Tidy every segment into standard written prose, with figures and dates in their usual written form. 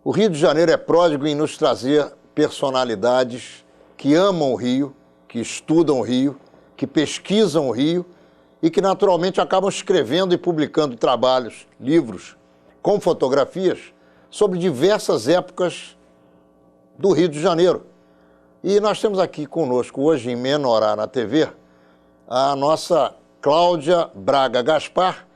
O Rio de Janeiro é pródigo em nos trazer personalidades que amam o Rio, que estudam o Rio, que pesquisam o Rio e que naturalmente acabam escrevendo e publicando trabalhos, livros, com fotografias sobre diversas épocas do Rio de Janeiro. E nós temos aqui conosco hoje em Menorá na TV a nossa Cláudia Braga Gaspar,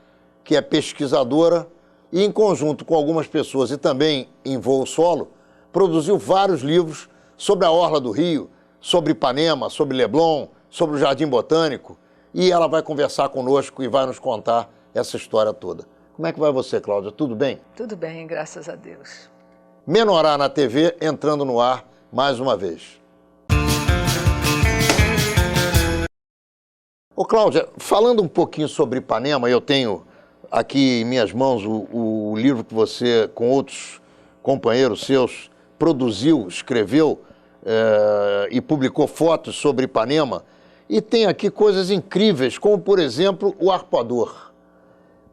que é pesquisadora e, em conjunto com algumas pessoas e também em voo solo, produziu vários livros sobre a orla do Rio, sobre Ipanema, sobre Leblon, sobre o Jardim Botânico, e ela vai conversar conosco e vai nos contar essa história toda. Como é que vai você, Cláudia? Tudo bem? Tudo bem, graças a Deus. Menorá na TV, entrando no ar mais uma vez. Ô, Cláudia, falando um pouquinho sobre Ipanema, eu tenho aqui em minhas mãos o livro que você, com outros companheiros seus, produziu, escreveu e publicou fotos sobre Ipanema. E tem aqui coisas incríveis, como, por exemplo, o Arpoador.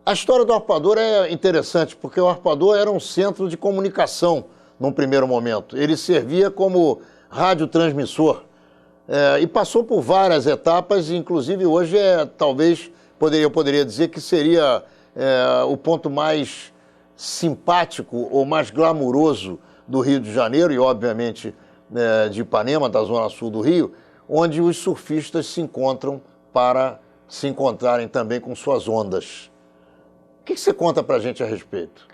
A história do Arpoador é interessante, porque o Arpoador era um centro de comunicação num primeiro momento. Ele servia como radiotransmissor e passou por várias etapas, inclusive hoje talvez eu poderia dizer que seria o ponto mais simpático ou mais glamuroso do Rio de Janeiro e, obviamente, de Ipanema, da zona sul do Rio, onde os surfistas se encontram para se encontrarem também com suas ondas. O que você conta para a gente a respeito?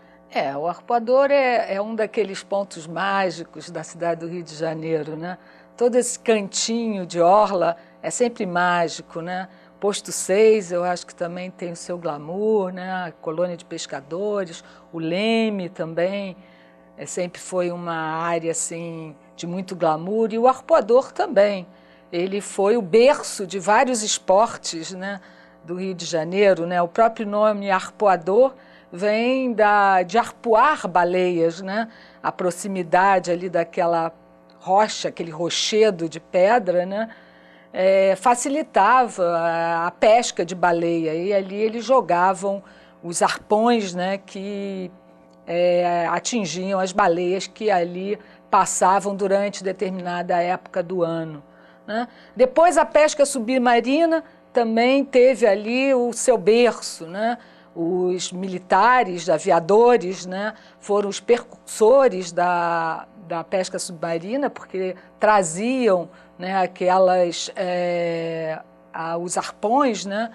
O Arpoador é um daqueles pontos mágicos da cidade do Rio de Janeiro, né? Todo esse cantinho de orla é sempre mágico, né? Posto 6, eu acho que também tem o seu glamour, né? A colônia de pescadores, o Leme também, sempre foi uma área assim, de muito glamour, e o Arpoador também. Ele foi o berço de vários esportes, né, do Rio de Janeiro, né? O próprio nome Arpoador vem de arpoar baleias, né? A proximidade ali daquela rocha, aquele rochedo de pedra, né? Facilitava a pesca de baleia, e ali eles jogavam os arpões, né, que atingiam as baleias que ali passavam durante determinada época do ano, né? Depois a pesca submarina também teve ali o seu berço, né? Os militares, aviadores, né, foram os precursores da pesca submarina, porque traziam, né, os arpões, né,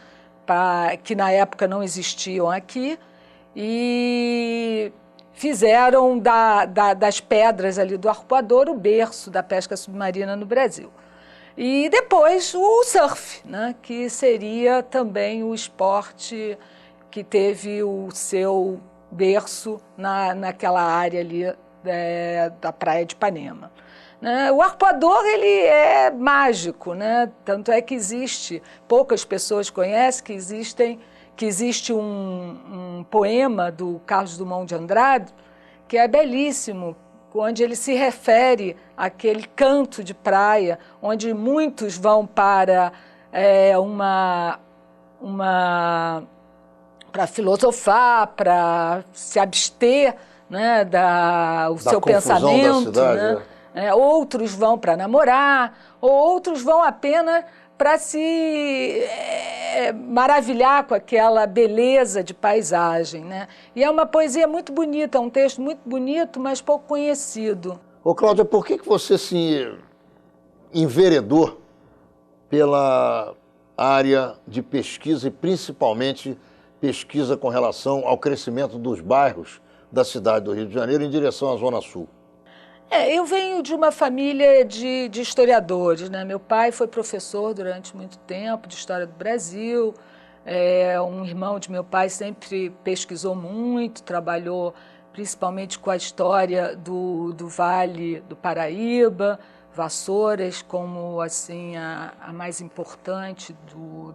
que na época não existiam aqui, e fizeram das pedras ali do Arpoador o berço da pesca submarina no Brasil. E depois o surf, né, que seria também o esporte que teve o seu berço naquela área ali da praia de Ipanema. O Arpoador, ele é mágico, né? Tanto é que poucas pessoas conhecem que existe um poema do Carlos Drummond de Andrade, que é belíssimo, onde ele se refere àquele canto de praia, onde muitos vão para para filosofar, para se abster, né, o seu pensamento, cidade, né? Outros vão para namorar, ou outros vão apenas para se maravilhar com aquela beleza de paisagem, né? E é uma poesia muito bonita, um texto muito bonito, mas pouco conhecido. Ô, Cláudia, por que você se enveredou pela área de pesquisa e principalmente pesquisa com relação ao crescimento dos bairros da cidade do Rio de Janeiro em direção à Zona Sul? Eu venho de uma família de historiadores, né? Meu pai foi professor durante muito tempo de História do Brasil, um irmão de meu pai sempre pesquisou muito, trabalhou principalmente com a história do Vale do Paraíba, Vassouras como assim, a mais importante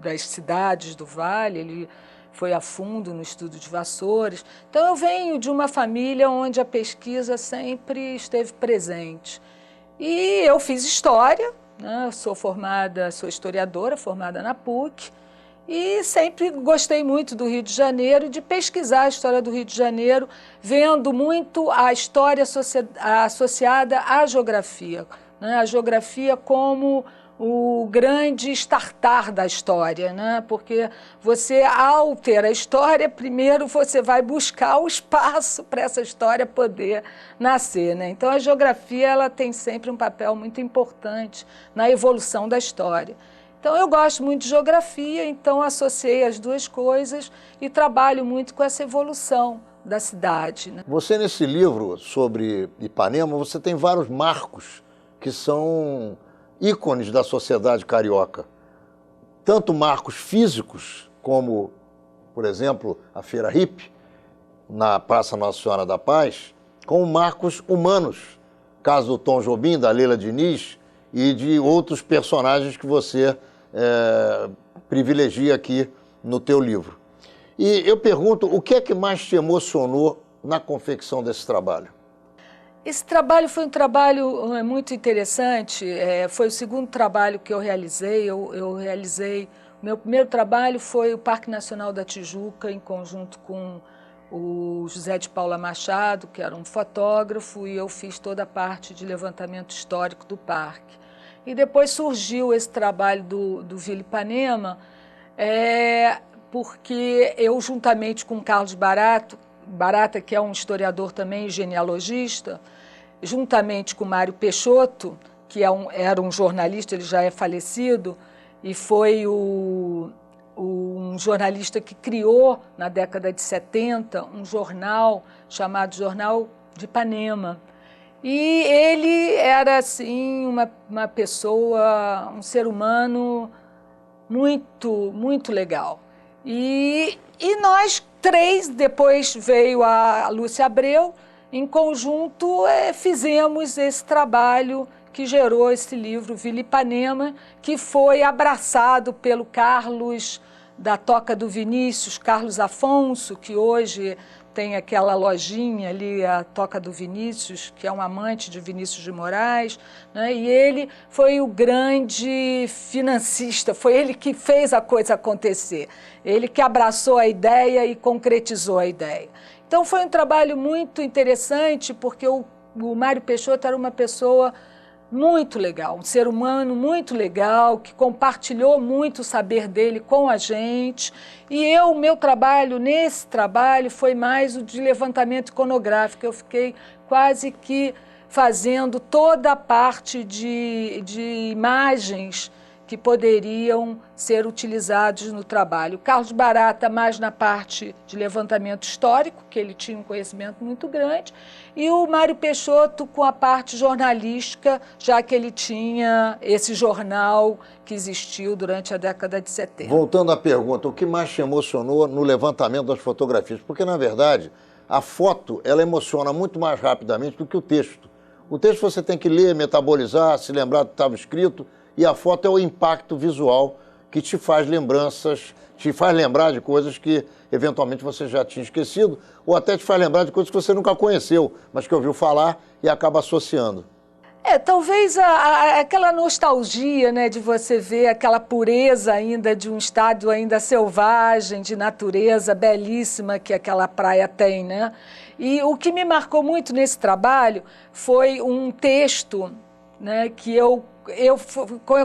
das cidades do Vale. Ele foi a fundo no estudo de Vassouras. Então, eu venho de uma família onde a pesquisa sempre esteve presente. E eu fiz História, né? Sou historiadora, formada na PUC, E sempre gostei muito do Rio de Janeiro, de pesquisar a história do Rio de Janeiro, vendo muito a história associada à geografia, né? A geografia como o grande startar da história, né? Porque você, ao ter a história, primeiro você vai buscar o espaço para essa história poder nascer, né? Então, a geografia ela tem sempre um papel muito importante na evolução da história. Então, eu gosto muito de geografia, então associei as duas coisas e trabalho muito com essa evolução da cidade, né? Você, nesse livro sobre Ipanema, você tem vários marcos que são ícones da sociedade carioca. Tanto marcos físicos, como, por exemplo, a Feira Hippie, na Praça Nossa Senhora da Paz, como marcos humanos, caso do Tom Jobim, da Leila Diniz e de outros personagens que você privilegia aqui no teu livro. E eu pergunto, o que é que mais te emocionou na confecção desse trabalho? Esse trabalho foi um trabalho muito interessante, foi o segundo trabalho que eu realizei. Meu primeiro trabalho foi o Parque Nacional da Tijuca, em conjunto com o José de Paula Machado, que era um fotógrafo, e eu fiz toda a parte de levantamento histórico do parque. E depois surgiu esse trabalho do Vila Ipanema, porque eu, juntamente com Carlos Barata, que é um historiador também, genealogista, juntamente com Mário Peixoto, que era um jornalista, ele já é falecido, e foi um jornalista que criou, na década de 70, um jornal chamado Jornal de Ipanema. E ele era, assim, uma pessoa, um ser humano muito, muito legal. E nós três, depois veio a Lúcia Abreu, em conjunto fizemos esse trabalho que gerou esse livro, Vila Ipanema, que foi abraçado pelo Carlos da Toca do Vinícius, Carlos Afonso, que hoje tem aquela lojinha ali, a Toca do Vinícius, que é um amante de Vinícius de Moraes, né? E ele foi o grande financista, foi ele que fez a coisa acontecer, ele que abraçou a ideia e concretizou a ideia. Então foi um trabalho muito interessante, porque o Mário Peixoto era uma pessoa muito legal, um ser humano muito legal, que compartilhou muito o saber dele com a gente. E o meu trabalho, nesse trabalho, foi mais o de levantamento iconográfico. Eu fiquei quase que fazendo toda a parte de imagens que poderiam ser utilizados no trabalho. Carlos Barata mais na parte de levantamento histórico, que ele tinha um conhecimento muito grande, e o Mário Peixoto com a parte jornalística, já que ele tinha esse jornal que existiu durante a década de 70. Voltando à pergunta, o que mais te emocionou no levantamento das fotografias? Porque, na verdade, a foto ela emociona muito mais rapidamente do que o texto. O texto você tem que ler, metabolizar, se lembrar do que estava escrito, e a foto é o impacto visual que te faz lembranças, te faz lembrar de coisas que eventualmente você já tinha esquecido, ou até te faz lembrar de coisas que você nunca conheceu, mas que ouviu falar e acaba associando. Talvez aquela nostalgia, né, de você ver aquela pureza ainda de um estado ainda selvagem, de natureza belíssima que aquela praia tem, né? E o que me marcou muito nesse trabalho foi um texto, né, que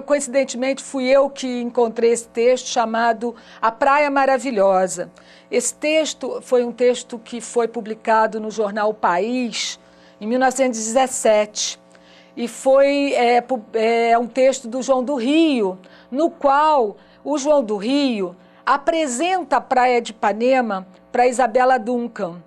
coincidentemente fui eu que encontrei esse texto, chamado A Praia Maravilhosa. Esse texto foi um texto que foi publicado no jornal O País em 1917 e foi um texto do João do Rio, no qual o João do Rio apresenta a Praia de Ipanema para Isabela Duncan.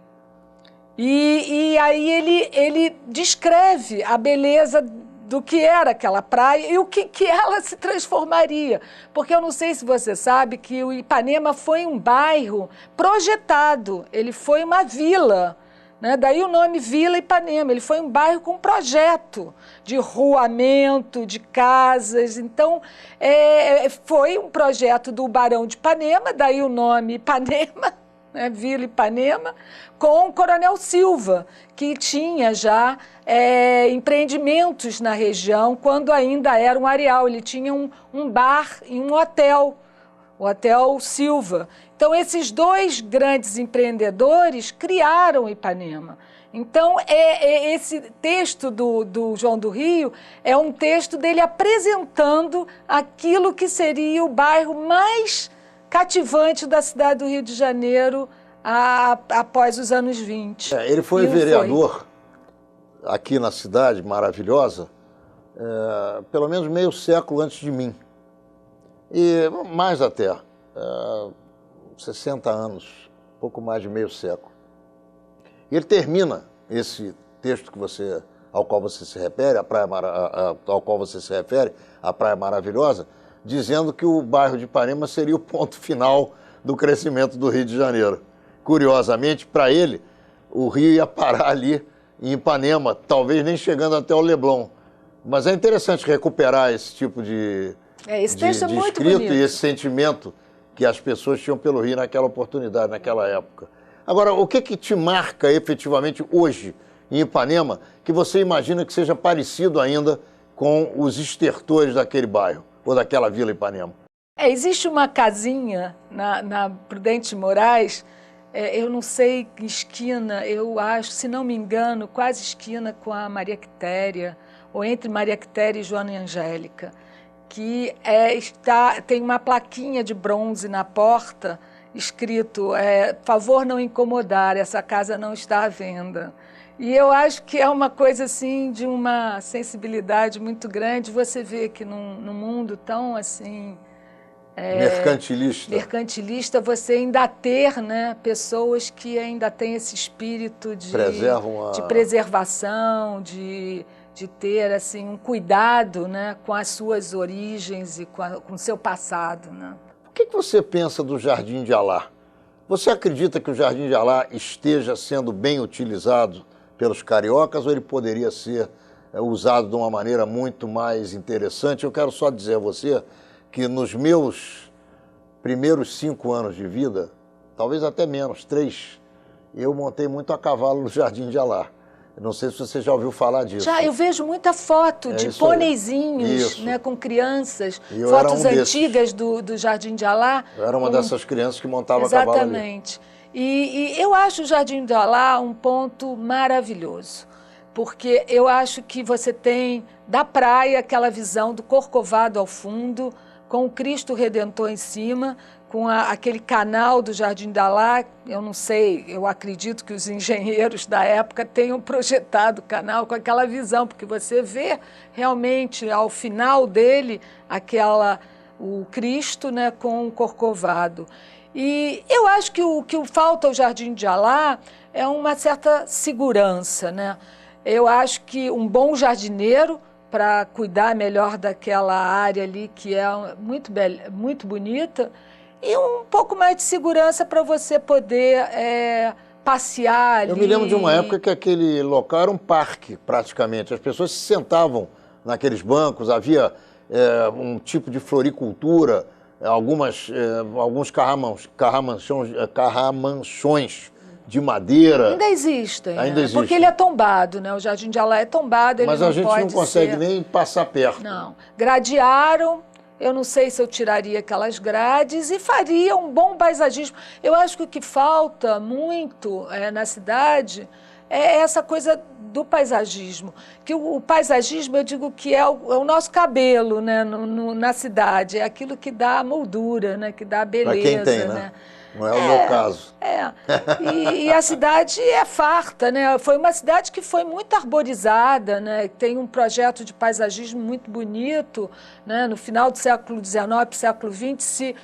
E aí ele descreve a beleza do que era aquela praia e o que ela se transformaria. Porque eu não sei se você sabe que o Ipanema foi um bairro projetado, ele foi uma vila, né? Daí o nome Vila Ipanema, ele foi um bairro com projeto de ruamento, de casas. Então, foi um projeto do Barão de Ipanema, daí o nome Ipanema, né? Vila Ipanema, com o Coronel Silva, que tinha já empreendimentos na região quando ainda era um areal. Ele tinha um bar e um hotel, o Hotel Silva. Então, esses dois grandes empreendedores criaram Ipanema. Então, esse texto do João do Rio é um texto dele apresentando aquilo que seria o bairro mais cativante da cidade do Rio de Janeiro após os anos 20. Ele foi vereador aqui na cidade maravilhosa, pelo menos meio século antes de mim. E mais até, 60 anos, pouco mais de meio século. E ele termina esse texto ao qual você se refere, a Praia Maravilhosa, dizendo que o bairro de Ipanema seria o ponto final do crescimento do Rio de Janeiro. Curiosamente, para ele, o Rio ia parar ali em Ipanema, talvez nem chegando até o Leblon. Mas é interessante recuperar esse tipo de texto é muito escrito bonito. E esse sentimento que as pessoas tinham pelo Rio naquela oportunidade, naquela época. Agora, o que te marca efetivamente hoje em Ipanema que você imagina que seja parecido ainda com os estertores daquele bairro ou daquela Vila Ipanema? Existe uma casinha na Prudente de Moraes, eu não sei que esquina, eu acho, se não me engano, quase esquina com a Maria Quitéria, ou entre Maria Quitéria e Joana e Angélica, que tem uma plaquinha de bronze na porta, escrito, favor não incomodar, essa casa não está à venda. E eu acho que é uma coisa assim de uma sensibilidade muito grande, você vê que num mundo tão assim... mercantilista, você ainda ter, né, pessoas que ainda têm esse espírito de preservação, de ter assim, um cuidado, né, com as suas origens e com o seu passado, né? O que você pensa do Jardim de Alá? Você acredita que o Jardim de Alá esteja sendo bem utilizado pelos cariocas ou ele poderia ser usado de uma maneira muito mais interessante? Eu quero só dizer a você que nos meus primeiros 5 anos de vida, talvez até menos, 3, eu montei muito a cavalo no Jardim de Alá. Não sei se você já ouviu falar disso. Já, eu vejo muita foto de pôneizinhos, né, com crianças, fotos antigas do Jardim de Alá. Eu era uma dessas crianças que montava cavalo ali. Exatamente. E eu acho o Jardim de Alá um ponto maravilhoso, porque eu acho que você tem da praia aquela visão do Corcovado ao fundo, com o Cristo Redentor em cima, com aquele canal do Jardim de Alá. Eu não sei, eu acredito que os engenheiros da época tenham projetado o canal com aquela visão, porque você vê realmente ao final dele o Cristo, né, com o Corcovado. E eu acho que o que falta ao Jardim de Alá é uma certa segurança, né? Eu acho que um bom jardineiro para cuidar melhor daquela área ali que é muito bonita, e um pouco mais de segurança para você poder passear ali. Eu me lembro de uma época que aquele local era um parque, praticamente. As pessoas se sentavam naqueles bancos, havia um tipo de floricultura, alguns carramanchões de madeira. Ainda existem. Ainda existe. Porque ele é tombado, né? O Jardim de Alá é tombado, ele não pode ser... Mas a gente não consegue nem passar perto. Não. Gradearam, eu não sei se eu tiraria aquelas grades e faria um bom paisagismo. Eu acho que o que falta muito na cidade é essa coisa do paisagismo. Que o paisagismo, eu digo que é o nosso cabelo, né, na cidade, é aquilo que dá a moldura, né, que dá a beleza. Para quem tem, né? Não é o meu caso. E a cidade é farta, né? Foi uma cidade que foi muito arborizada, né? Tem um projeto de paisagismo muito bonito, né? No final do século XIX, século XX, se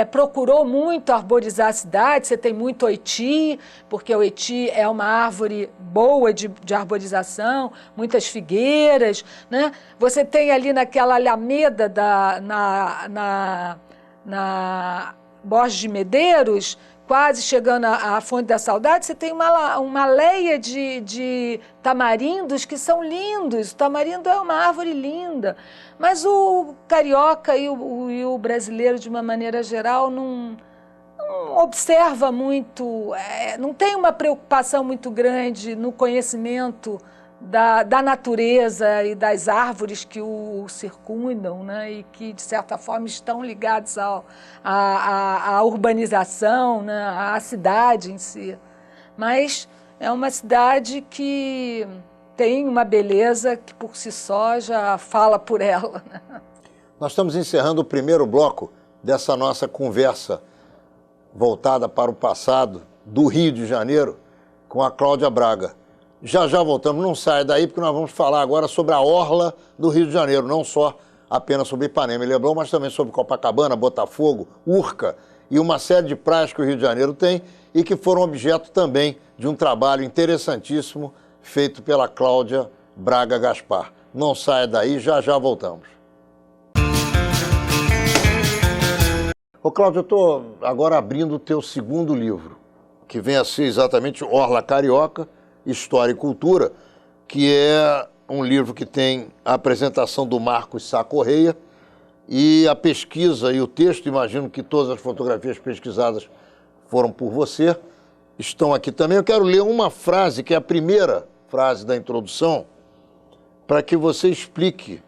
procurou muito arborizar a cidade. Você tem muito oiti, porque o oiti é uma árvore boa de arborização, muitas figueiras, né? Você tem ali naquela alameda na Borges de Medeiros, quase chegando à Fonte da Saudade, você tem uma leia de tamarindos que são lindos. O tamarindo é uma árvore linda, mas o carioca e o brasileiro, de uma maneira geral, não observa muito, não tem uma preocupação muito grande no conhecimento da natureza e das árvores que o circundam, né, e que, de certa forma, estão ligados à urbanização, né, à cidade em si. Mas é uma cidade que tem uma beleza que, por si só, já fala por ela, né? Nós estamos encerrando o primeiro bloco dessa nossa conversa voltada para o passado do Rio de Janeiro com a Cláudia Braga. Já já voltamos, não saia daí, porque nós vamos falar agora sobre a orla do Rio de Janeiro, não só apenas sobre Ipanema e Leblon, mas também sobre Copacabana, Botafogo, Urca e uma série de praias que o Rio de Janeiro tem e que foram objeto também de um trabalho interessantíssimo feito pela Cláudia Braga Gaspar. Não saia daí, já já voltamos. Ô Cláudio, eu estou agora abrindo o teu segundo livro, que vem a ser exatamente Orla Carioca, História e Cultura, que é um livro que tem a apresentação do Marcos Sá Correia e a pesquisa e o texto, imagino que todas as fotografias pesquisadas foram por você, estão aqui também. Eu quero ler uma frase, que é a primeira frase da introdução, para que você explique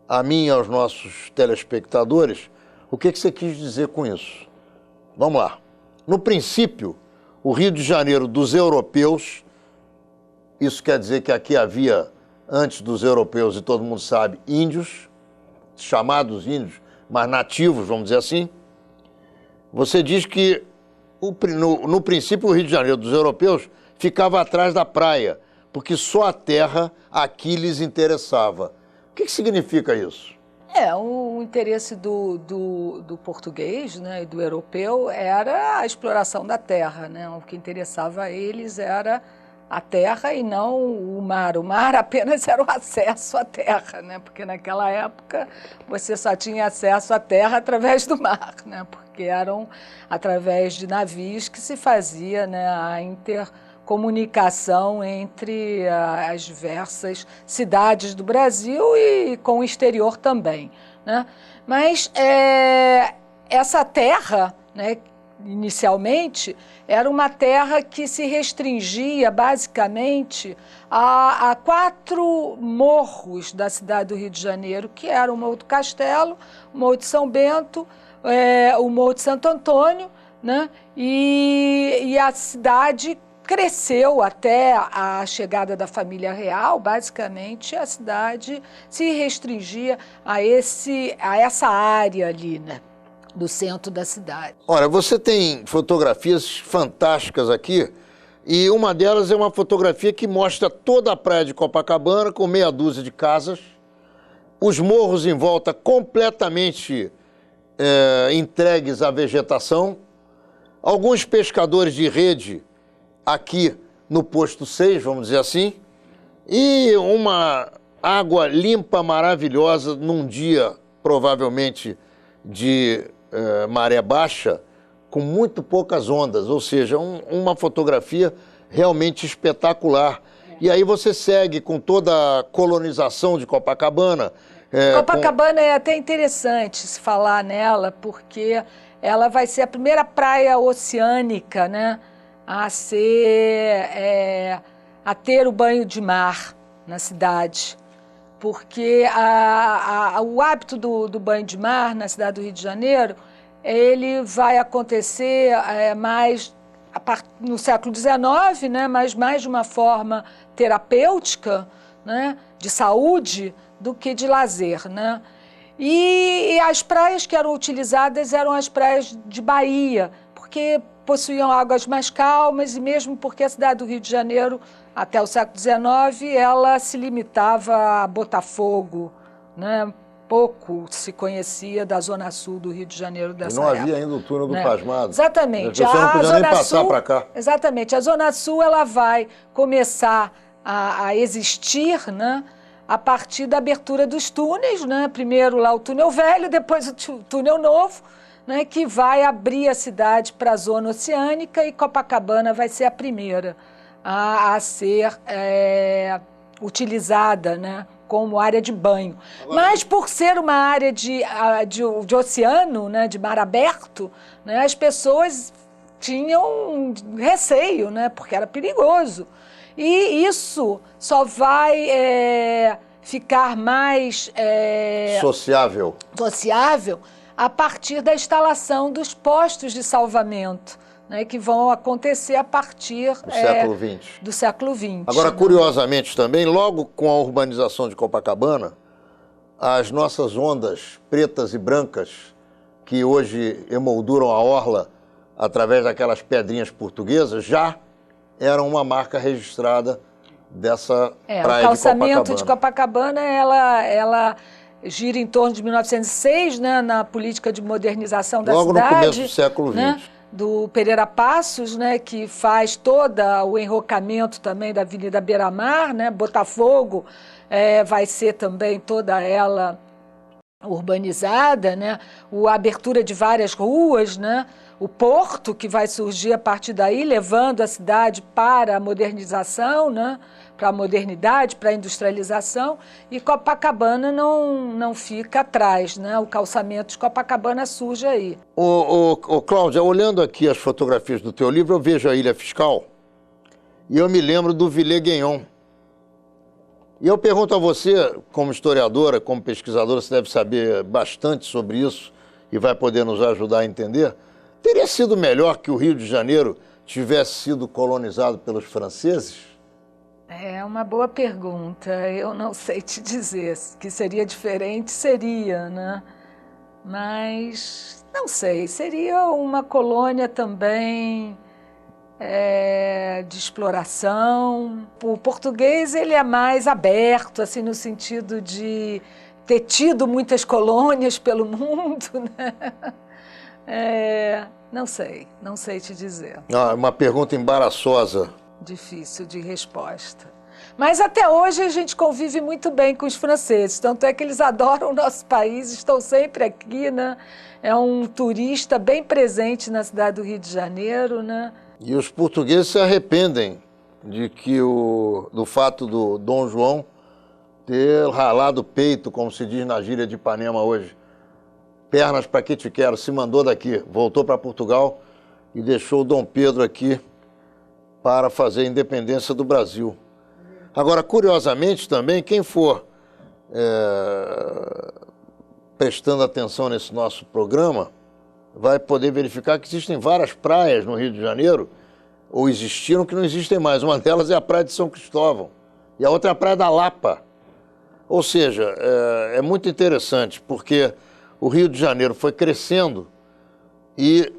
a mim e aos nossos telespectadores o que você quis dizer com isso. Vamos lá. No princípio, o Rio de Janeiro dos europeus, isso quer dizer que aqui havia, antes dos europeus, e todo mundo sabe, índios, chamados índios, mas nativos, vamos dizer assim. Você diz que, no princípio, o Rio de Janeiro dos europeus ficava atrás da praia, porque só a terra aqui lhes interessava. O que significa isso? O interesse do português, né, e do europeu era a exploração da terra, né? O que interessava a eles era a terra e não o mar. O mar apenas era o acesso à terra, né? Porque naquela época você só tinha acesso à terra através do mar, né? Porque eram através de navios que se fazia, né, a intercomunicação entre as diversas cidades do Brasil e com o exterior também, né? Mas essa terra, né, inicialmente, era uma terra que se restringia basicamente a 4 morros da cidade do Rio de Janeiro, que eram o Morro do Castelo, o Morro de São Bento, o Morro de Santo Antônio, né? E a cidade cresceu até a chegada da família real. Basicamente, a cidade se restringia a essa área ali, né, do centro da cidade. Olha, você tem fotografias fantásticas aqui, e uma delas é uma fotografia que mostra toda a praia de Copacabana, com meia dúzia de casas, os morros em volta completamente entregues à vegetação, alguns pescadores de rede aqui no posto 6, vamos dizer assim, e uma água limpa, maravilhosa, num dia, provavelmente, de maré baixa, com muito poucas ondas, ou seja, uma fotografia realmente espetacular. E aí você segue com toda a colonização de Copacabana. Copacabana é até interessante se falar nela, porque ela vai ser a primeira praia oceânica, né, a ter o banho de mar na cidade. Porque o hábito do banho de mar na cidade do Rio de Janeiro, ele vai acontecer mais no século XIX, né, mas mais de uma forma terapêutica, né, de saúde, do que de lazer, né? E as praias que eram utilizadas eram as praias de Bahia, porque possuíam águas mais calmas, e mesmo porque a cidade do Rio de Janeiro, até o século XIX, ela se limitava a Botafogo, né? Pouco se conhecia da zona sul do Rio de Janeiro dessa época. E não havia ainda o túnel do Pasmado. Exatamente. As pessoas não podiam nem passar para cá. Exatamente. A zona sul ela vai começar a existir, né, a partir da abertura dos túneis, né? Primeiro lá o túnel velho, depois o túnel novo, né, que vai abrir a cidade para a zona oceânica, e Copacabana vai ser a primeira a ser utilizada, né, como área de banho. Mas por ser uma área de oceano, né, de mar aberto, né, as pessoas tinham receio, né, porque era perigoso. E isso só vai ficar mais sociável a partir da instalação dos postos de salvamento, né, que vão acontecer a partir do século XX. Agora, né? Curiosamente também, logo com a urbanização de Copacabana, as nossas ondas pretas e brancas, que hoje emolduram a orla através daquelas pedrinhas portuguesas, já eram uma marca registrada dessa praia de Copacabana. O calçamento de Copacabana, ela gira em torno de 1906, né, na política de modernização da cidade. Logo no começo do século XX. Né, do Pereira Passos, né, que faz todo o enrocamento também da Avenida Beira-Mar, né, Botafogo vai ser também toda ela urbanizada, né, a abertura de várias ruas, né, o porto que vai surgir a partir daí, levando a cidade para a modernização, né, para a modernidade, para a industrialização, e Copacabana não fica atrás, né? O calçamento de Copacabana surge aí. Cláudia, olhando aqui as fotografias do teu livro, eu vejo a Ilha Fiscal e eu me lembro do Villers-Guignon. E eu pergunto a você, como historiadora, como pesquisadora, você deve saber bastante sobre isso e vai poder nos ajudar a entender, teria sido melhor que o Rio de Janeiro tivesse sido colonizado pelos franceses? É uma boa pergunta. Eu não sei te dizer. Que seria diferente, seria, né? Mas não sei. Seria uma colônia também de exploração. O português ele é mais aberto, assim, no sentido de ter tido muitas colônias pelo mundo, né? Não sei te dizer. Uma pergunta embaraçosa. Difícil de resposta. Mas até hoje a gente convive muito bem com os franceses, tanto é que eles adoram o nosso país, estão sempre aqui, né? É um turista bem presente na cidade do Rio de Janeiro, né? E os portugueses se arrependem do fato do Dom João ter ralado o peito, como se diz na gíria de Ipanema hoje. Pernas para que te quero, se mandou daqui, voltou para Portugal e deixou o Dom Pedro aqui para fazer a independência do Brasil. Agora, curiosamente também, quem for prestando atenção nesse nosso programa vai poder verificar que existem várias praias no Rio de Janeiro, ou existiram, que não existem mais. Uma delas é a Praia de São Cristóvão e a outra é a Praia da Lapa. Ou seja, é muito interessante, porque o Rio de Janeiro foi crescendo e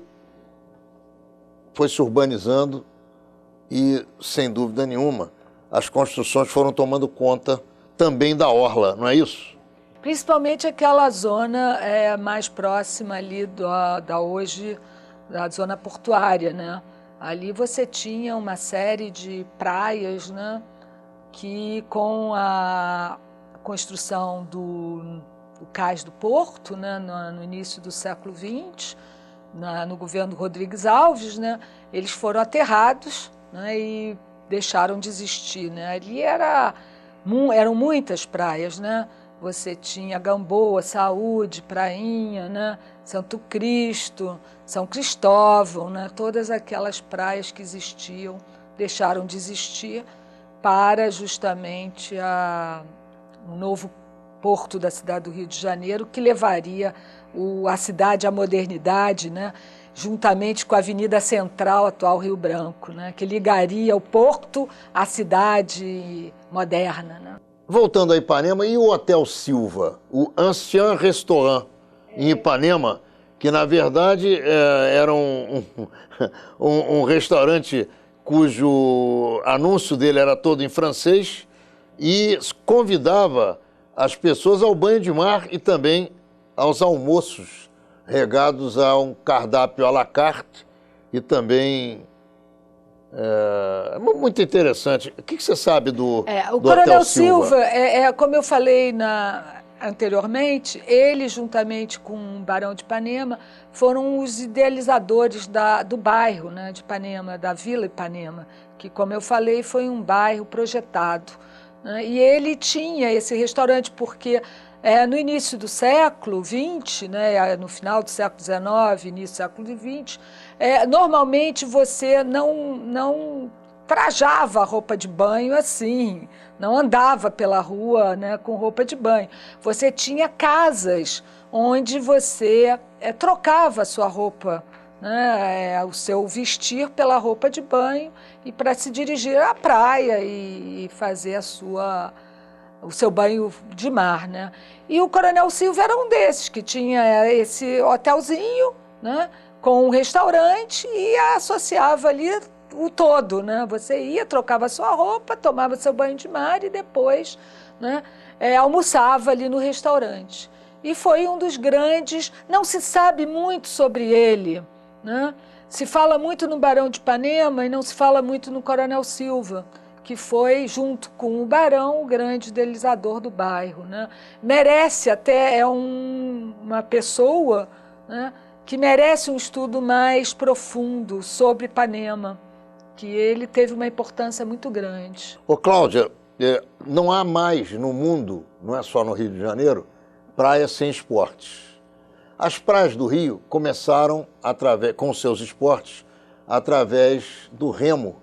foi se urbanizando e, sem dúvida nenhuma, as construções foram tomando conta também da orla, não é isso? Principalmente aquela zona mais próxima ali da zona portuária, né? Ali você tinha uma série de praias, né? Que com a construção do cais do Porto, né? No início do século XX, no governo Rodrigues Alves, né? Eles foram aterrados, né? E deixaram de existir, né? Ali eram muitas praias, né? Você tinha Gamboa, Saúde, Prainha, né? Santo Cristo, São Cristóvão, né? Todas aquelas praias que existiam deixaram de existir para justamente o novo porto da cidade do Rio de Janeiro, que levaria a cidade à modernidade, né? Juntamente com a Avenida Central, atual Rio Branco, né? Que ligaria o porto à cidade moderna, né? Voltando a Ipanema, e o Hotel Silva, o Ancien Restaurant em Ipanema, que na verdade era um restaurante cujo anúncio dele era todo em francês e convidava as pessoas ao banho de mar e também aos almoços regados a um cardápio à la carte e também muito interessante. O que você sabe do o Coronel Silva, como eu falei anteriormente, ele, juntamente com o Barão de Ipanema, foram os idealizadores do bairro, né, de Ipanema, da Vila Ipanema, que, como eu falei, foi um bairro projetado, né, e ele tinha esse restaurante porque no início do século XX, né, no final do século XIX, início do século XX, normalmente você não trajava a roupa de banho assim, não andava pela rua, né, com roupa de banho. Você tinha casas onde você trocava a sua roupa, né, o seu vestir pela roupa de banho e para se dirigir à praia e fazer o seu banho de mar, né? E o Coronel Silva era um desses, que tinha esse hotelzinho, né, com um restaurante e associava ali o todo, né? Você ia, trocava sua roupa, tomava seu banho de mar e depois, né, almoçava ali no restaurante. E foi um dos grandes, não se sabe muito sobre ele, né? Se fala muito no Barão de Ipanema e não se fala muito no Coronel Silva, que foi, junto com o Barão, o grande idealizador do bairro, né? Merece até, uma pessoa, né, que merece um estudo mais profundo sobre Ipanema, que ele teve uma importância muito grande. Ô Cláudia, não há mais no mundo, não é só no Rio de Janeiro, praia sem esportes. As praias do Rio começaram com seus esportes através do remo,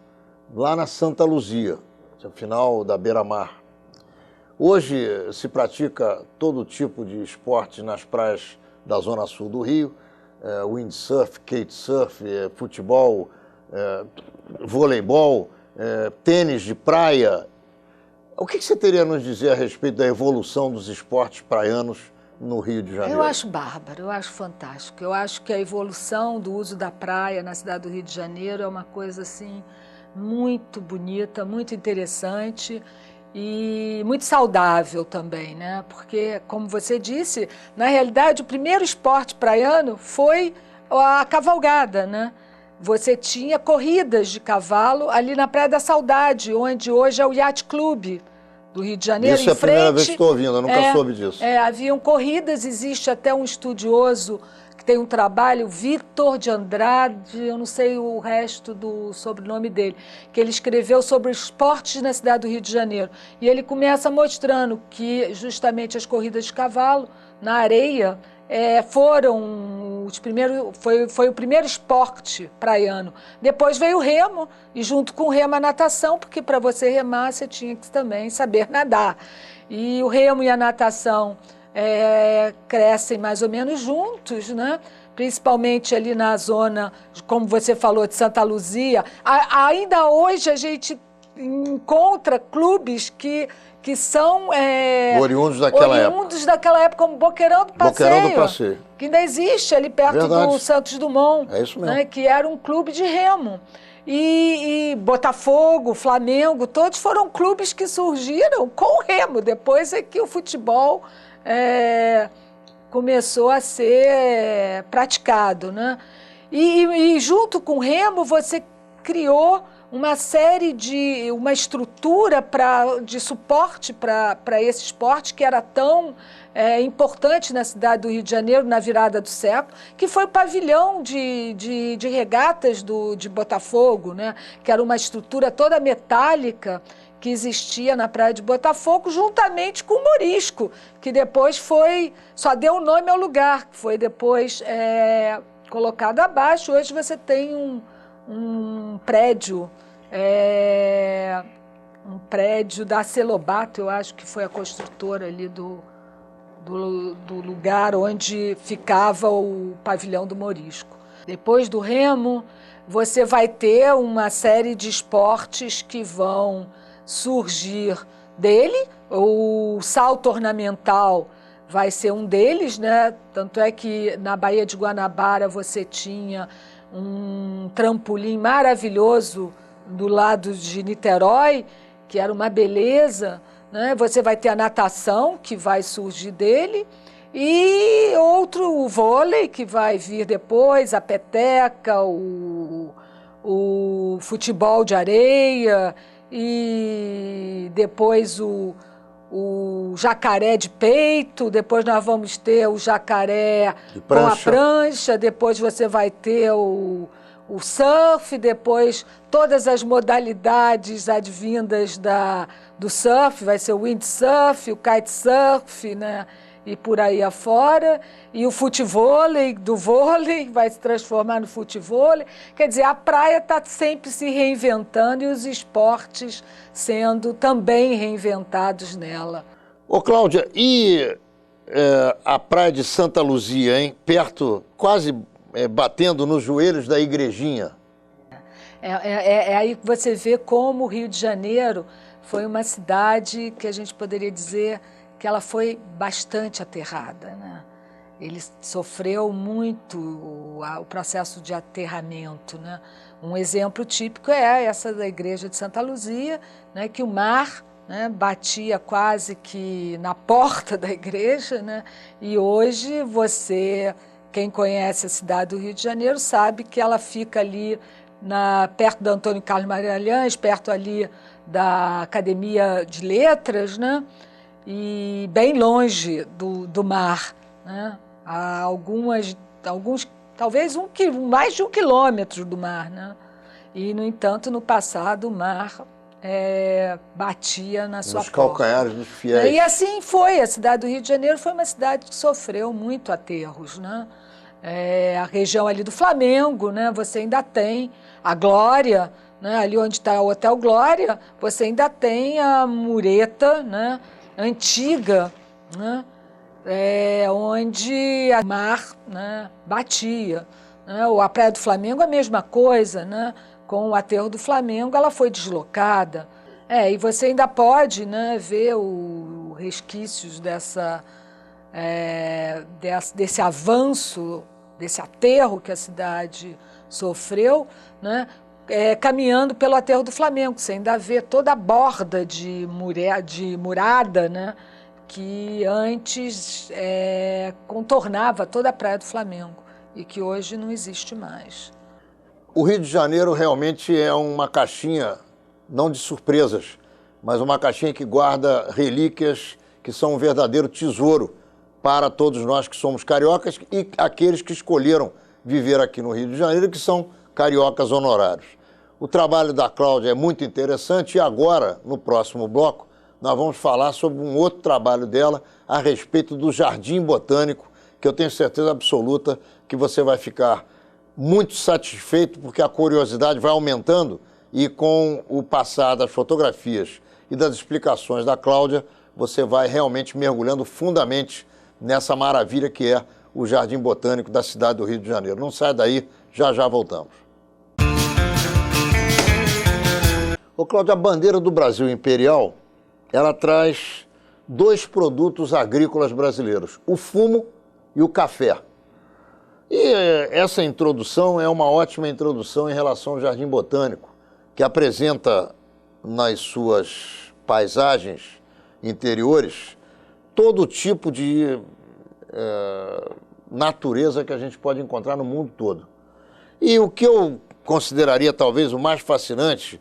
lá na Santa Luzia, no final da beira-mar. Hoje se pratica todo tipo de esporte nas praias da Zona Sul do Rio, windsurf, kitesurf, futebol, voleibol, tênis de praia. O que você teria a nos dizer a respeito da evolução dos esportes praianos no Rio de Janeiro? Eu acho bárbaro, eu acho fantástico. Eu acho que a evolução do uso da praia na cidade do Rio de Janeiro é uma coisa assim muito bonita, muito interessante e muito saudável também, né? Porque, como você disse, na realidade o primeiro esporte praiano foi a cavalgada, né? Você tinha corridas de cavalo ali na Praia da Saudade, onde hoje é o Yacht Clube do Rio de Janeiro. Isso é a primeira vez que estou ouvindo, eu nunca soube disso. Haviam corridas, existe até um estudioso que tem um trabalho, Vitor de Andrade, eu não sei o resto do sobrenome dele, que ele escreveu sobre esportes na cidade do Rio de Janeiro. E ele começa mostrando que justamente as corridas de cavalo na areia foram os primeiros, foi o primeiro esporte praiano. Depois veio o remo, e junto com o remo a natação, porque para você remar você tinha que também saber nadar. E o remo e a natação crescem mais ou menos juntos, né? Principalmente ali na zona, como você falou, de Santa Luzia. Ainda hoje a gente encontra clubes que são oriundos daquela época, como Boqueirão do Passeio, que ainda existe ali perto do Santos Dumont, é isso mesmo, né, que era um clube de remo. E Botafogo, Flamengo, todos foram clubes que surgiram com o remo. Depois é que o futebol começou a ser praticado, né? E junto com o remo você criou uma estrutura de suporte para esse esporte que era tão importante na cidade do Rio de Janeiro na virada do século, que foi o pavilhão de regatas de Botafogo, né? Que era uma estrutura toda metálica que existia na praia de Botafogo, juntamente com o Morisco, que depois só deu o nome ao lugar, que foi depois colocado abaixo. Hoje você tem um prédio, da Celobato, eu acho que foi a construtora ali do lugar onde ficava o pavilhão do Morisco. Depois do remo, você vai ter uma série de esportes que vão surgir dele. O salto ornamental vai ser um deles, né? Tanto é que na Baía de Guanabara você tinha um trampolim maravilhoso do lado de Niterói, que era uma beleza, né? Você vai ter a natação, que vai surgir dele, e o vôlei, que vai vir depois, a peteca, o futebol de areia, e depois o jacaré de peito, depois nós vamos ter o jacaré com a prancha, depois você vai ter o surf, depois todas as modalidades advindas do surf, vai ser o windsurf, o kitesurf, né? e por aí afora, e o futevôlei do vôlei vai se transformar no futevôlei. Quer dizer, a praia está sempre se reinventando e os esportes sendo também reinventados nela. Ô, Cláudia, e a praia de Santa Luzia, hein? Perto, quase batendo nos joelhos da igrejinha. Aí que você vê como o Rio de Janeiro foi uma cidade que a gente poderia dizer que ela foi bastante aterrada, né? Ele sofreu muito o processo de aterramento, né? Um exemplo típico é essa da igreja de Santa Luzia, né, que o mar, né, batia quase que na porta da igreja, né? E hoje quem conhece a cidade do Rio de Janeiro sabe que ela fica ali perto da Antônio Carlos Magalhães, perto ali da Academia de Letras, né? E bem longe do mar, né? Há talvez mais de 1 quilômetro do mar, né? E, no entanto, no passado, o mar batia na sua porta. Nos calcanhares dos fiéis. E assim foi, a cidade do Rio de Janeiro foi uma cidade que sofreu muito aterros, né? A região ali do Flamengo, né? Você ainda tem a Glória, né? Ali onde está o Hotel Glória, você ainda tem a mureta, né, antiga, né? Onde o mar, né, batia, né? A Praia do Flamengo a mesma coisa, né? Com o aterro do Flamengo ela foi deslocada. E você ainda pode, né, ver os resquícios desse avanço, desse aterro que a cidade sofreu, né, caminhando pelo aterro do Flamengo. Você ainda vê toda a borda de murada, né, que antes contornava toda a Praia do Flamengo e que hoje não existe mais. O Rio de Janeiro realmente é uma caixinha, não de surpresas, mas uma caixinha que guarda relíquias que são um verdadeiro tesouro para todos nós que somos cariocas e aqueles que escolheram viver aqui no Rio de Janeiro, que são cariocas honorários. O trabalho da Cláudia é muito interessante e agora, no próximo bloco, nós vamos falar sobre um outro trabalho dela a respeito do Jardim Botânico, que eu tenho certeza absoluta que você vai ficar muito satisfeito, porque a curiosidade vai aumentando e com o passar das fotografias e das explicações da Cláudia, você vai realmente mergulhando fundamente nessa maravilha que é o Jardim Botânico da cidade do Rio de Janeiro. Não sai daí, já já voltamos. Ô Cláudia, a bandeira do Brasil Imperial, ela traz 2 produtos agrícolas brasileiros, o fumo e o café. E essa introdução é uma ótima introdução em relação ao Jardim Botânico, que apresenta nas suas paisagens interiores todo tipo de natureza que a gente pode encontrar no mundo todo. E o que eu consideraria talvez o mais fascinante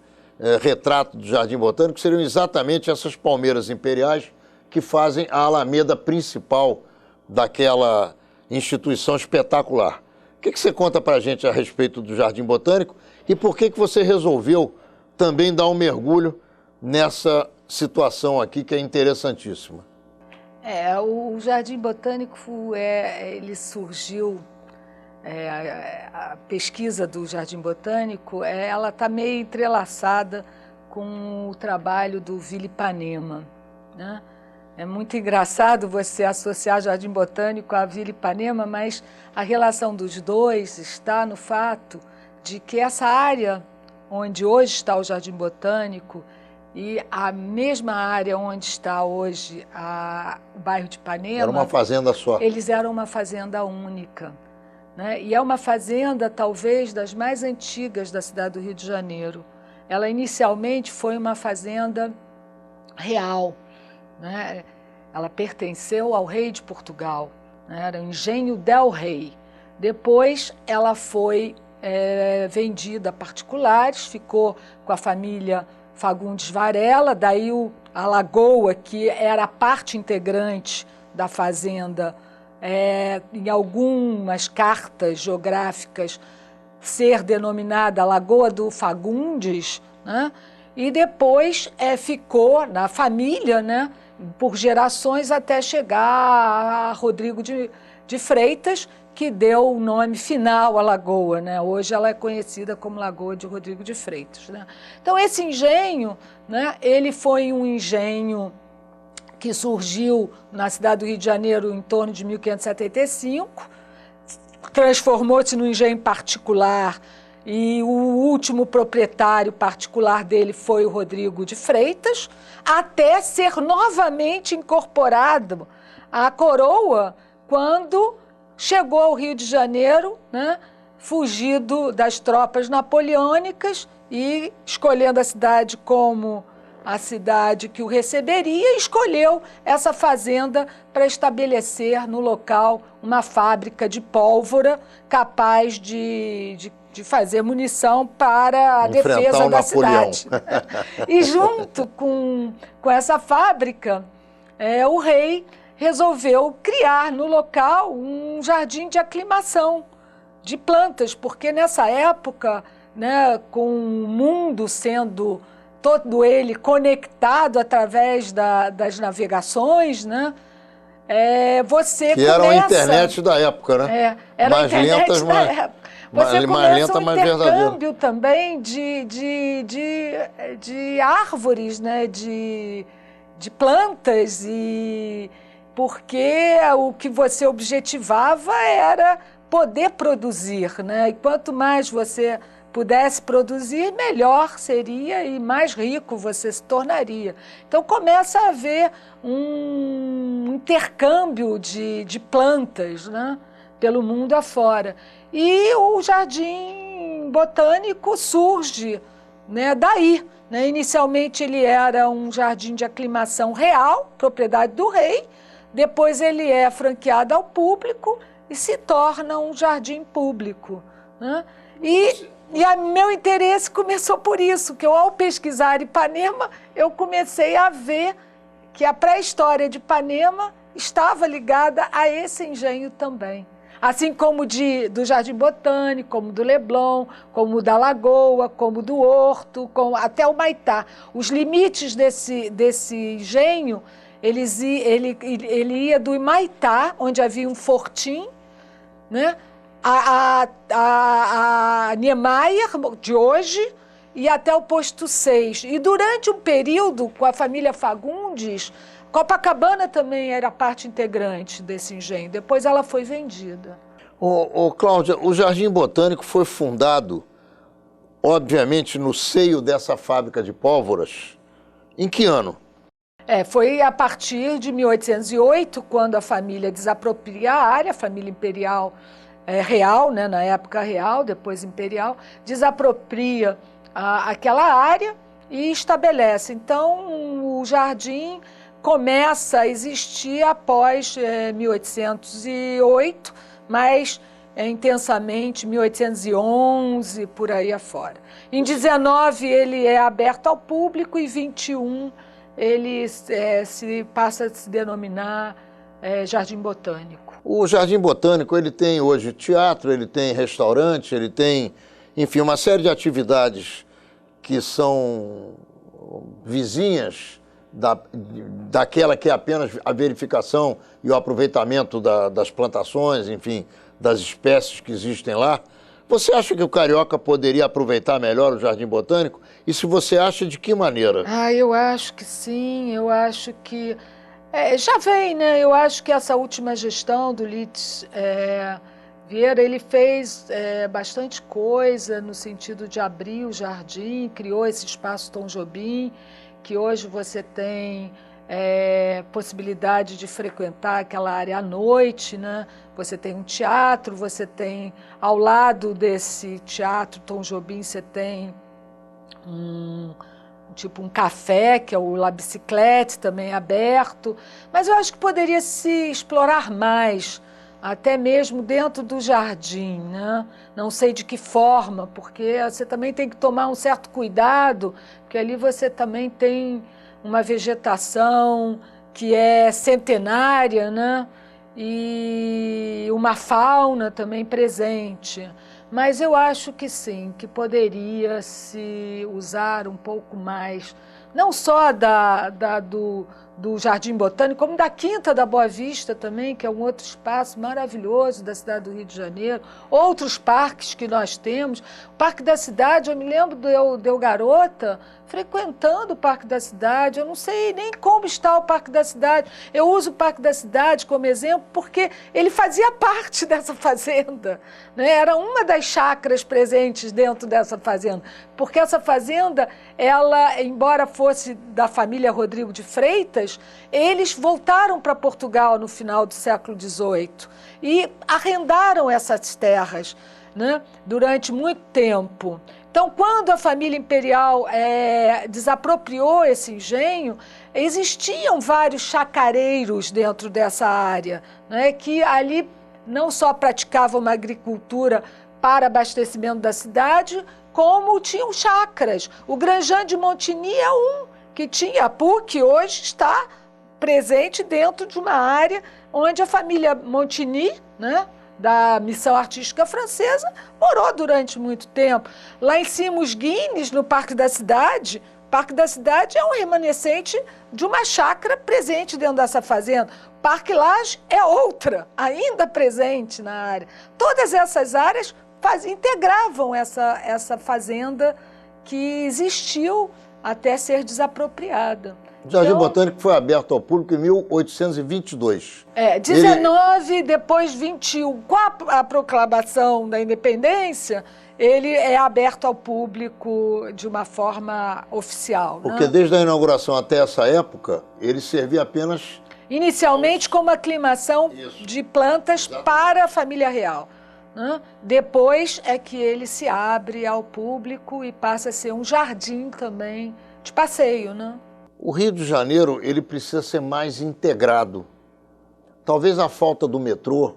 retrato do Jardim Botânico seriam exatamente essas palmeiras imperiais que fazem a alameda principal daquela instituição espetacular. O que você conta para a gente a respeito do Jardim Botânico e por que você resolveu também dar um mergulho nessa situação aqui que é interessantíssima? O Jardim Botânico, ele surgiu, a pesquisa do Jardim Botânico, ela está meio entrelaçada com o trabalho do Vila Ipanema, né? É muito engraçado você associar Jardim Botânico à Vila Ipanema, mas a relação dos dois está no fato de que essa área onde hoje está o Jardim Botânico e a mesma área onde está hoje o bairro de Ipanema... Era uma fazenda só. Eles eram uma fazenda única, né? E é uma fazenda, talvez, das mais antigas da cidade do Rio de Janeiro. Ela, inicialmente, foi uma fazenda real, né? Ela pertenceu ao rei de Portugal, né? Era o Engenho del Rei. Depois, ela foi vendida a particulares, ficou com a família Fagundes Varela, daí a lagoa, que era a parte integrante da fazenda, em algumas cartas geográficas, ser denominada Lagoa do Fagundes, né? e depois ficou na família, né, por gerações, até chegar a Rodrigo de Freitas, que deu o nome final à lagoa, né? Hoje ela é conhecida como Lagoa de Rodrigo de Freitas, né? Então esse engenho, né, ele foi um engenho que surgiu na cidade do Rio de Janeiro em torno de 1575, transformou-se num engenho particular e o último proprietário particular dele foi o Rodrigo de Freitas, até ser novamente incorporado à coroa quando chegou ao Rio de Janeiro, né, fugido das tropas napoleônicas e escolhendo a cidade como a cidade que o receberia, escolheu essa fazenda para estabelecer no local uma fábrica de pólvora capaz de fazer munição para a defesa da cidade. E junto com essa fábrica, o rei resolveu criar no local um jardim de aclimação de plantas, porque nessa época, né, com o mundo sendo todo ele conectado através das navegações, né? Você que começa... era a internet da época, né? Era mais a internet lentas, da época. Você mais lenta, um mais verdadeira. intercâmbio também de árvores, né? De plantas, e porque o que você objetivava era poder produzir, né? E quanto mais você pudesse produzir, melhor seria e mais rico você se tornaria. Então começa a haver um intercâmbio de plantas, né, pelo mundo afora. E o Jardim Botânico surge, né, daí. Né? Inicialmente ele era um jardim de aclimação real, propriedade do rei, depois ele é franqueado ao público e se torna um jardim público. Né? E meu interesse começou por isso, que eu, ao pesquisar Ipanema, eu comecei a ver que a pré-história de Ipanema estava ligada a esse engenho também. Assim como do Jardim Botânico, como do Leblon, como da Lagoa, como do Horto, até o Maitá. Os limites desse engenho, ele ia do Maitá, onde havia um fortim, né? A Niemeyer de hoje e até o posto 6. E durante um período, com a família Fagundes, Copacabana também era parte integrante desse engenho. Depois ela foi vendida. Cláudia, o Jardim Botânico foi fundado, obviamente, no seio dessa fábrica de pólvoras. Em que ano? Foi a partir de 1808, quando a família desapropria a área, a família imperial real, né, na época real, depois imperial, desapropria aquela área e estabelece. Então, o jardim começa a existir após 1808, mas intensamente 1811, por aí afora. Em 19 ele é aberto ao público e em 21 ele passa a se denominar Jardim Botânico. O Jardim Botânico, ele tem hoje teatro, ele tem restaurante, ele tem, enfim, uma série de atividades que são vizinhas daquela que é apenas a verificação e o aproveitamento das plantações, enfim, das espécies que existem lá. Você acha que o carioca poderia aproveitar melhor o Jardim Botânico? E se você acha, de que maneira? Eu acho que sim, eu acho que... já vem, né? Eu acho que essa última gestão do Litz Vieira, ele fez bastante coisa no sentido de abrir o jardim, criou esse espaço Tom Jobim, que hoje você tem possibilidade de frequentar aquela área à noite, né? Você tem um teatro, você tem, ao lado desse teatro Tom Jobim, você tem um café, que é o La Biciclette, também aberto, mas eu acho que poderia se explorar mais, até mesmo dentro do jardim, né? Não sei de que forma, porque você também tem que tomar um certo cuidado, porque ali você também tem uma vegetação que é centenária, né? E uma fauna também presente. mas eu acho que sim, que poderia se usar um pouco mais, não só do Jardim Botânico, como da Quinta da Boa Vista também, que é um outro espaço maravilhoso da cidade do Rio de Janeiro, outros parques que nós temos. O Parque da Cidade, eu me lembro de eu garota, frequentando o Parque da Cidade, eu não sei nem como está o Parque da Cidade. Eu uso o Parque da Cidade como exemplo porque ele fazia parte dessa fazenda, né? Era uma das chácaras presentes dentro dessa fazenda, porque essa fazenda, ela, embora fosse da família Rodrigo de Freitas, eles voltaram para Portugal no final do século XVIII e arrendaram essas terras, né, durante muito tempo. Então, quando a família imperial desapropriou esse engenho, existiam vários chacareiros dentro dessa área, né, que ali não só praticavam uma agricultura para abastecimento da cidade, como tinham chácaras. O Granjan de Montigny é um que tinha. A PUC hoje está presente dentro de uma área onde a família Montigny, né, da Missão Artística Francesa, morou durante muito tempo. Lá em cima, os Guines, no Parque da Cidade. O Parque da Cidade é um remanescente de uma chácara presente dentro dessa fazenda. O Parque Lage é outra, ainda presente na área. Todas essas áreas integravam essa fazenda que existiu até ser desapropriada. O Jardim Botânico foi aberto ao público em 1822. 19, depois 21. Com a proclamação da independência, ele é aberto ao público de uma forma oficial. Porque, né? Desde a inauguração até essa época, ele servia apenas... Inicialmente como aclimação de plantas para a família real. Né? Depois é que ele se abre ao público e passa a ser um jardim também de passeio, né? O Rio de Janeiro, ele precisa ser mais integrado. Talvez a falta do metrô,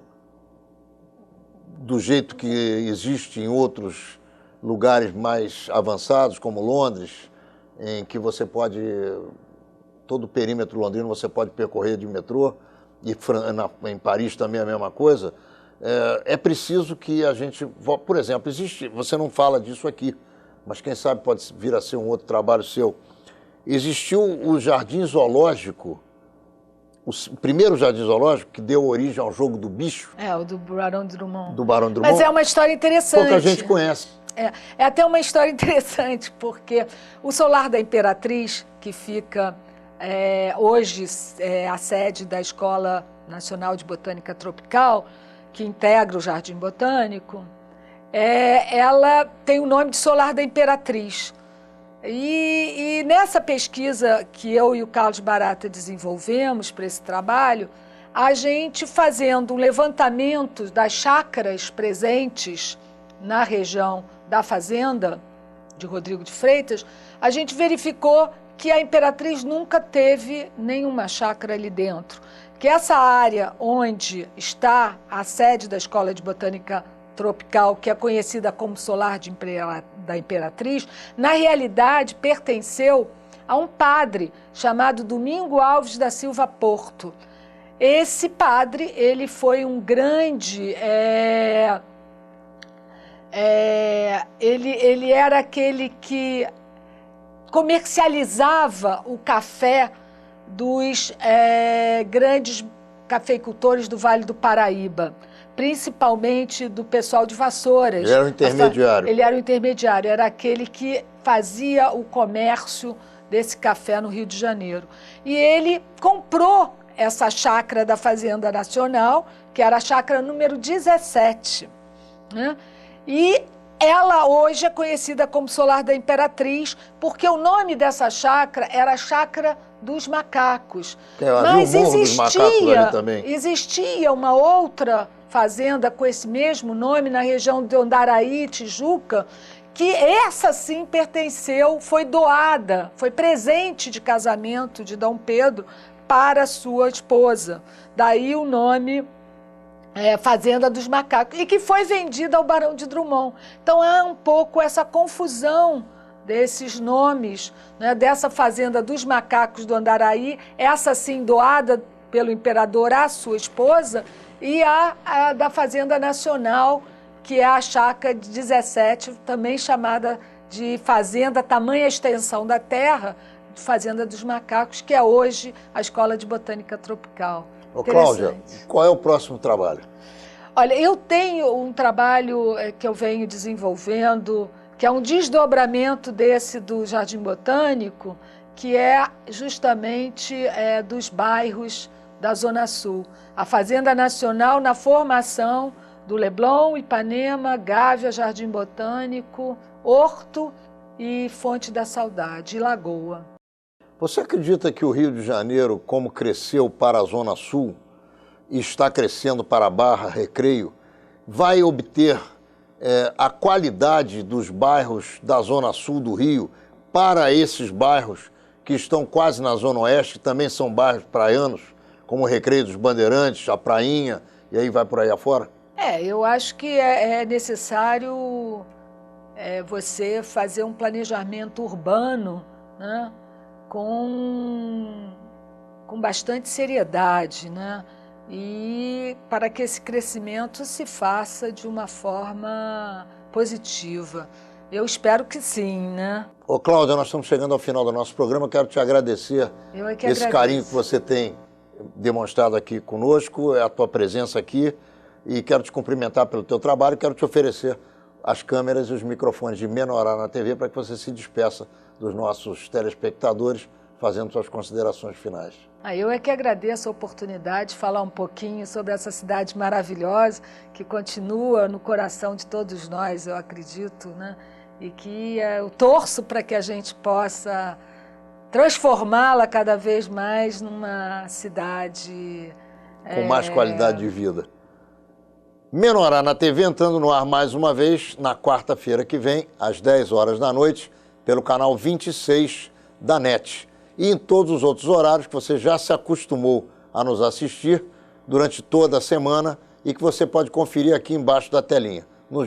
do jeito que existe em outros lugares mais avançados, como Londres, em que você pode, todo o perímetro londrino você pode percorrer de metrô, e em Paris também é a mesma coisa. É preciso que a gente, por exemplo, você não fala disso aqui, mas quem sabe pode vir a ser um outro trabalho seu. Existiu o Jardim Zoológico, o primeiro Jardim Zoológico que deu origem ao Jogo do Bicho. O do Barão de Drummond. Do Barão de Drummond. Mas é uma história interessante. Pouca gente conhece. É até uma história interessante, porque o Solar da Imperatriz, que fica hoje a sede da Escola Nacional de Botânica Tropical, que integra o Jardim Botânico, ela tem o nome de Solar da Imperatriz. E nessa pesquisa que eu e o Carlos Barata desenvolvemos para esse trabalho, a gente fazendo um levantamento das chácaras presentes na região da fazenda de Rodrigo de Freitas, a gente verificou que a Imperatriz nunca teve nenhuma chácara ali dentro. Que essa área onde está a sede da Escola de Botânica Tropical, que é conhecida como Solar da Imperatriz, na realidade pertenceu a um padre chamado Domingo Alves da Silva Porto. Esse padre, ele foi um grande... ele era aquele que comercializava o café dos grandes cafeicultores do Vale do Paraíba, principalmente do pessoal de Vassouras. Ele era o intermediário. Ele era o intermediário, era aquele que fazia o comércio desse café no Rio de Janeiro. E ele comprou essa chácara da Fazenda Nacional, que era a chácara número 17, né? E ela hoje é conhecida como Solar da Imperatriz, porque o nome dessa chácara era a Chácara dos Macacos. Mas existia uma outra fazenda com esse mesmo nome na região de Andaraí, Tijuca, que essa sim pertenceu, foi doada, foi presente de casamento de Dom Pedro para sua esposa. Daí o nome Fazenda dos Macacos, e que foi vendida ao Barão de Drummond. Então há um pouco essa confusão desses nomes, né, dessa Fazenda dos Macacos do Andaraí, essa sim doada pelo imperador à sua esposa, e a da Fazenda Nacional, que é a chácara de 17, também chamada de Fazenda Tamanha Extensão da Terra, Fazenda dos Macacos, que é hoje a Escola de Botânica Tropical. Ô, Cláudia, qual é o próximo trabalho? Olha, eu tenho um trabalho que eu venho desenvolvendo, que é um desdobramento desse do Jardim Botânico, que é justamente dos bairros da Zona Sul. A Fazenda Nacional na formação do Leblon, Ipanema, Gávea, Jardim Botânico, Horto e Fonte da Saudade, e Lagoa. Você acredita que o Rio de Janeiro, como cresceu para a Zona Sul e está crescendo para a Barra, Recreio, vai obter a qualidade dos bairros da Zona Sul do Rio para esses bairros que estão quase na Zona Oeste, que também são bairros praianos, como o Recreio dos Bandeirantes, a Prainha, e aí vai por aí afora? Eu acho que é necessário você fazer um planejamento urbano, né, com bastante seriedade, né, e para que esse crescimento se faça de uma forma positiva. Eu espero que sim, né? Ô, Cláudia, nós estamos chegando ao final do nosso programa. Eu quero te agradecer esse carinho que você tem demonstrado aqui conosco, a tua presença aqui, e quero te cumprimentar pelo teu trabalho. Quero te oferecer as câmeras e os microfones de Menorá na TV para que você se despeça dos nossos telespectadores, fazendo suas considerações finais. Eu é que agradeço a oportunidade de falar um pouquinho sobre essa cidade maravilhosa que continua no coração de todos nós, eu acredito, né? E que eu torço para que a gente possa transformá-la cada vez mais numa cidade com mais qualidade de vida. Menorá na TV entrando no ar mais uma vez na quarta-feira que vem, às 10 horas da noite, pelo canal 26 da NET. E em todos os outros horários que você já se acostumou a nos assistir durante toda a semana e que você pode conferir aqui embaixo da telinha.